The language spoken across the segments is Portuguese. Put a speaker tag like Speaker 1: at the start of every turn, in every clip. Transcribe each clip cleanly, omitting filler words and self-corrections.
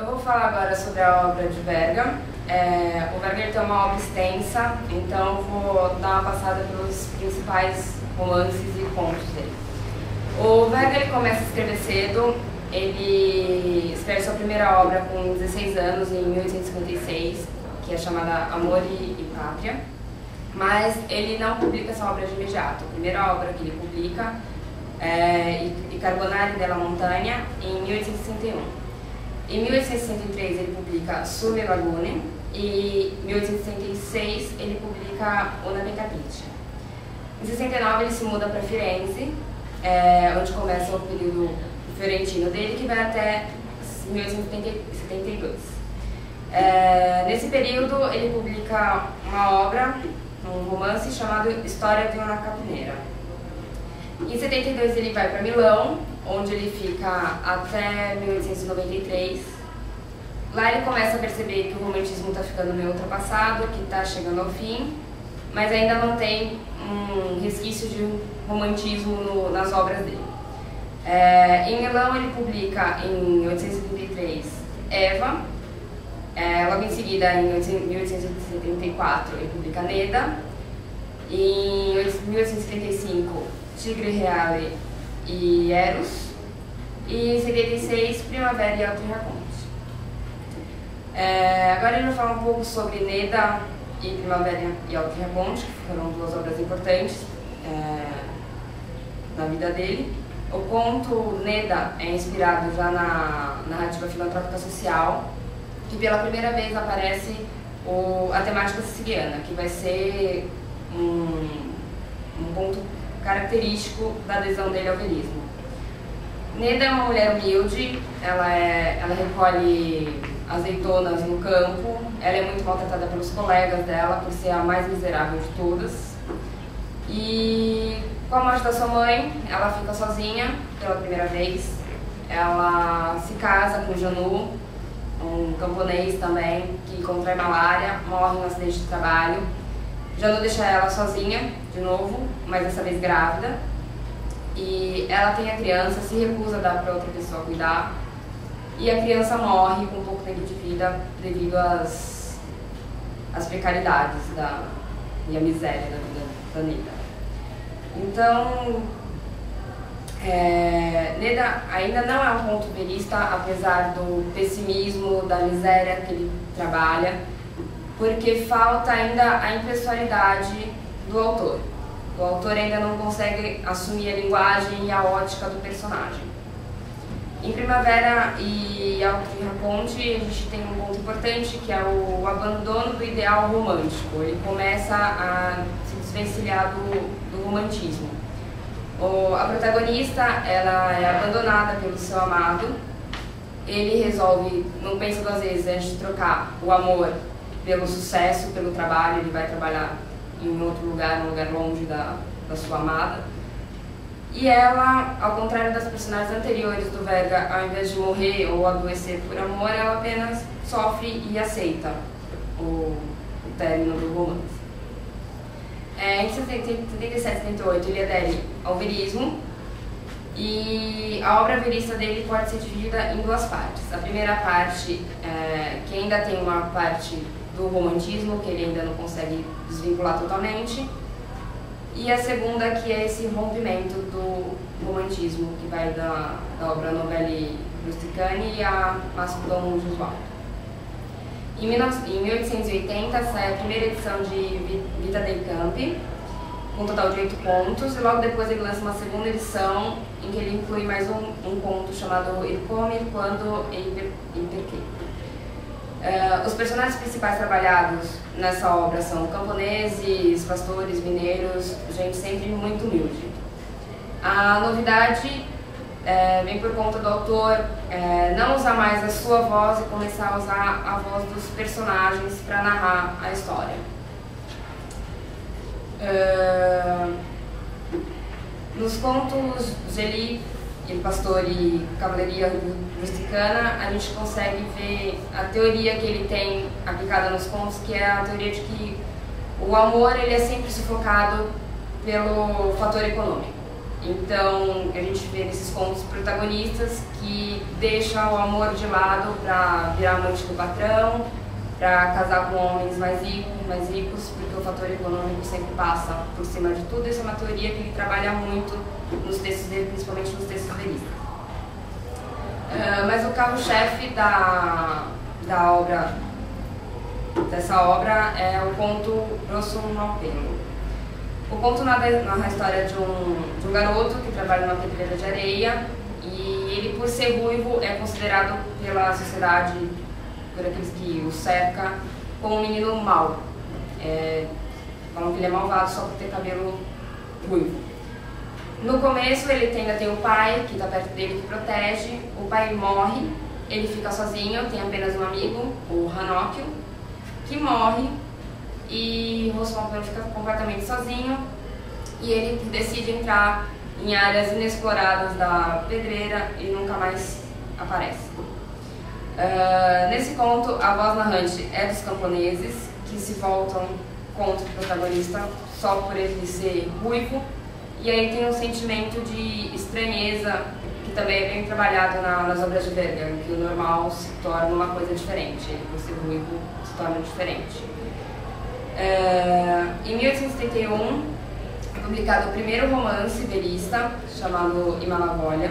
Speaker 1: Eu vou falar agora sobre a obra de Verga. O Verga tem uma obra extensa, então eu vou dar uma passada pelos principais romances e contos dele. O Verga ele começa a escrever cedo, ele escreve sua primeira obra com 16 anos, em 1856, que é chamada Amor e Pátria, mas ele não publica essa obra de imediato. A primeira obra que ele publica é I Carbonari della Montagna, em 1861. Em 1863 ele publica Sulle Lagune e em 1866 ele publica Una Peccatrice. Em 69 ele se muda para Firenze, onde começa o período fiorentino dele, que vai até 1872. Nesse período ele publica uma obra, um romance chamado História de una Capineira. Em 72 ele vai para Milão, onde ele fica até 1893. Lá ele começa a perceber que o romantismo está ficando meio ultrapassado, que está chegando ao fim, mas ainda mantém um resquício de um romantismo nas obras dele. Em Milão ele publica em 1873 Eva, logo em seguida em 1874 ele publica Neda, em 1875 Tigre Reale e Eros, e em 76 Primavera e Altri Racconti. Agora ele vai falar um pouco sobre Neda e Primavera e Altri Racconti, que foram duas obras importantes na vida dele. O conto Neda é inspirado já na narrativa filantrópica social, que pela primeira vez aparece a temática siciliana, que vai ser um ponto característico da adesão dele ao verismo. Neda é uma mulher humilde, ela recolhe azeitonas no campo, ela é muito maltratada pelos colegas dela por ser a mais miserável de todas. E com a morte da sua mãe, ela fica sozinha pela primeira vez. Ela se casa com Janu, um camponês também, que contrai malária, morre em um acidente de trabalho. Janu deixa ela sozinha, de novo, mas dessa vez grávida. E ela tem a criança, se recusa a dar para outra pessoa cuidar. E a criança morre com pouco tempo de vida devido às precariedades e à miséria da vida da Neda. Então, Neda ainda não é um conto verista, apesar do pessimismo, da miséria que ele trabalha, porque falta ainda a impessoalidade do autor. O autor ainda não consegue assumir a linguagem e a ótica do personagem. Em Primavera e Altri Racconti a gente tem um ponto importante, que é o abandono do ideal romântico. Ele começa a se desvencilhar do romantismo. A protagonista ela é abandonada pelo seu amado. Ele resolve, não pensa duas vezes antes de trocar o amor pelo sucesso, pelo trabalho. Ele vai trabalhar em outro lugar, num lugar longe da sua amada. E ela, ao contrário das personagens anteriores do Verga, ao invés de morrer ou adoecer por amor, ela apenas sofre e aceita o término do romance. Em 77 e 78 ele adere ao verismo, e a obra verista dele pode ser dividida em duas partes. A primeira parte, que ainda tem uma parte do romantismo, que ele ainda não consegue desvincular totalmente, e a segunda, que é esse rompimento do romantismo, que vai da obra Novelli Rusticani a Mastodon Gesualdo. Em 1880 sai a primeira edição de Vita dei Campi, com um total de 8 contos, e logo depois ele lança uma segunda edição, em que ele inclui mais um conto chamado Il Come, Il Quando e Il Perché. Os personagens principais trabalhados nessa obra são camponeses, pastores, mineiros, gente sempre muito humilde. A novidade vem por conta do autor não usar mais a sua voz e começar a usar a voz dos personagens para narrar a história. Nos contos Geli, Il Pastore e Cavalleria Rusticana, a gente consegue ver a teoria que ele tem aplicada nos contos, que é a teoria de que o amor ele é sempre sufocado pelo fator econômico. Então a gente vê nesses contos protagonistas que deixam o amor de lado para virar amante do patrão, para casar com homens mais ricos, porque o fator econômico sempre passa por cima de tudo. Essa é uma teoria que ele trabalha muito nos textos dele, principalmente nos textos verídicos. Mas o carro-chefe dessa obra é o conto Grosso Malpelo. O conto narra a história de um garoto que trabalha numa pedreira de areia, e ele, por ser ruivo, é considerado pela sociedade, por aqueles que o cercam, como um menino mau. Falam que ele é malvado só por ter cabelo ruivo. No começo ele ainda tem o pai, que está perto dele, que protege. O pai morre, ele fica sozinho, tem apenas um amigo, o Ranóquio, que morre, e o Grosso Malpelo fica completamente sozinho, e ele decide entrar em áreas inexploradas da pedreira e nunca mais aparece. Nesse conto, a voz narrante é dos camponeses, que se voltam contra o protagonista só por ele ser ruivo, e aí tem um sentimento de estranheza, que também é bem trabalhado nas obras de Verga, em que o normal se torna uma coisa diferente, ele, por ser ruivo, se torna diferente. Em 1871 é publicado o primeiro romance verista, chamado Imalavolha,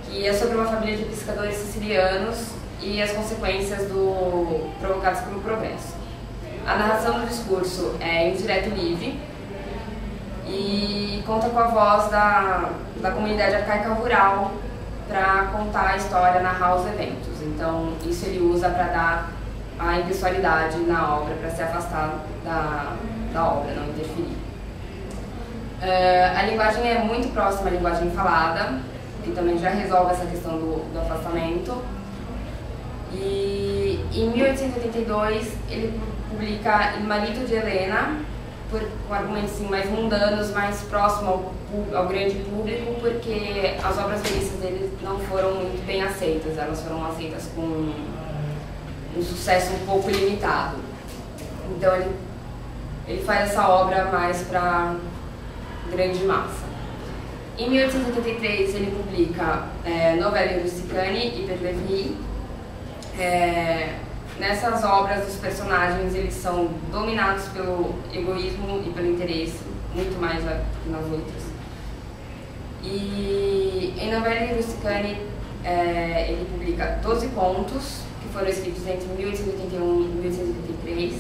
Speaker 1: que é sobre uma família de pescadores sicilianos e as consequências provocadas pelo progresso. A narração do discurso é em direto livre e conta com a voz da comunidade arcaica rural para contar a história, narrar os eventos. Então, isso ele usa para dar a impessoalidade na obra, para se afastar da obra, não interferir. A linguagem é muito próxima à linguagem falada, que também já resolve essa questão do afastamento. E em 1882 ele publica Il marito de Helena, com argumentos assim, mais mundanos, mais próximos ao grande público, porque as obras verídicas dele não foram muito bem aceitas, elas foram aceitas com um sucesso um pouco limitado. Então ele faz essa obra mais para grande massa. Em 1883 ele publica Novelle Rusticani e Per Levi. Nessas obras os personagens eles são dominados pelo egoísmo e pelo interesse, muito mais que nas outras. E em Novelle Rusticani ele publica 12 contos, que foram escritos entre 1881 e 1883,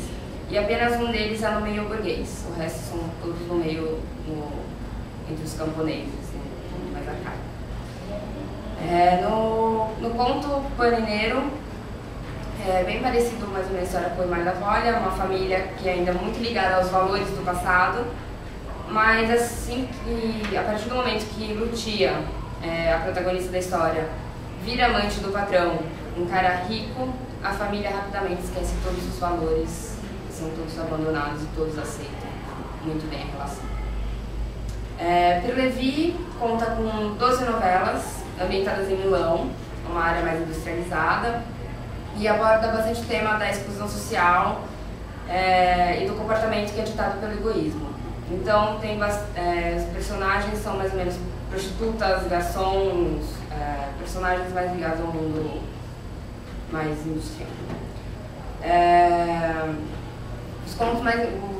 Speaker 1: e apenas um deles é no meio burguês, o resto são todos no meio, entre os camponeses, mais arcaico. No conto Panineiro, é bem parecido mais ou menos a história com Imalavolha, uma família que é ainda muito ligada aos valores do passado, mas assim que, a partir do momento que Lucia, a protagonista da história, vira amante do patrão, um cara rico, a família rapidamente esquece todos os valores, são todos abandonados e todos aceitam muito bem a relação. Per Levi conta com 12 novelas ambientadas em Milão, uma área mais industrializada, e aborda bastante o tema da exclusão social e do comportamento que é ditado pelo egoísmo. Então, os personagens são mais ou menos prostitutas, garçons, personagens mais ligados ao mundo mais industrial. Os contos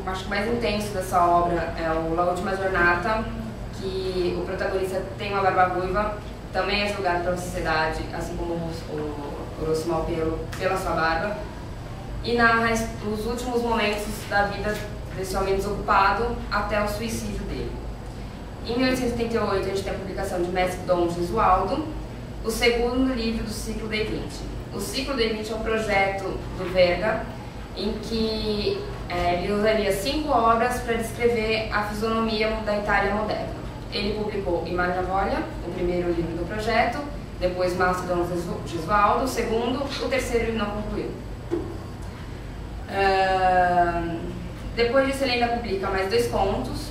Speaker 1: acho que mais intensos dessa obra é o La Última Jornada, que o protagonista tem uma barba ruiva, também é julgado pela sociedade, assim como o Grosso Malpelo, pela sua barba, e narra os últimos momentos da vida desse homem desocupado até o suicídio dele. Em 1878 a gente tem a publicação de Mestre Dom Gesualdo, o segundo livro do ciclo dei 20. O ciclo dei 20 é um projeto do Verga em que ele usaria 5 obras para descrever a fisionomia da Itália moderna. Ele publicou Imalavolha, o primeiro livro do projeto, depois Mestre Dom Gesualdo, o segundo, o terceiro ele não concluiu. Depois disso ele ainda publica mais 2 contos,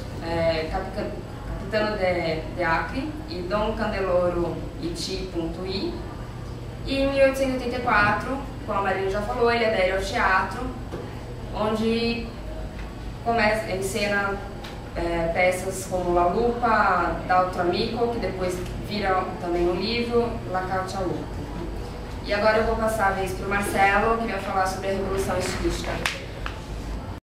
Speaker 1: Capitano de Acre e Dom Candeloro e Ti.i. E em 1884, como a Marina já falou, ele adere ao teatro, onde encena peças como La Lupa, D'altro Amico, que depois vira também um livro, La Causa Lupa. E agora eu vou passar a vez para o Marcelo, que vai falar sobre a Revolução Estilística.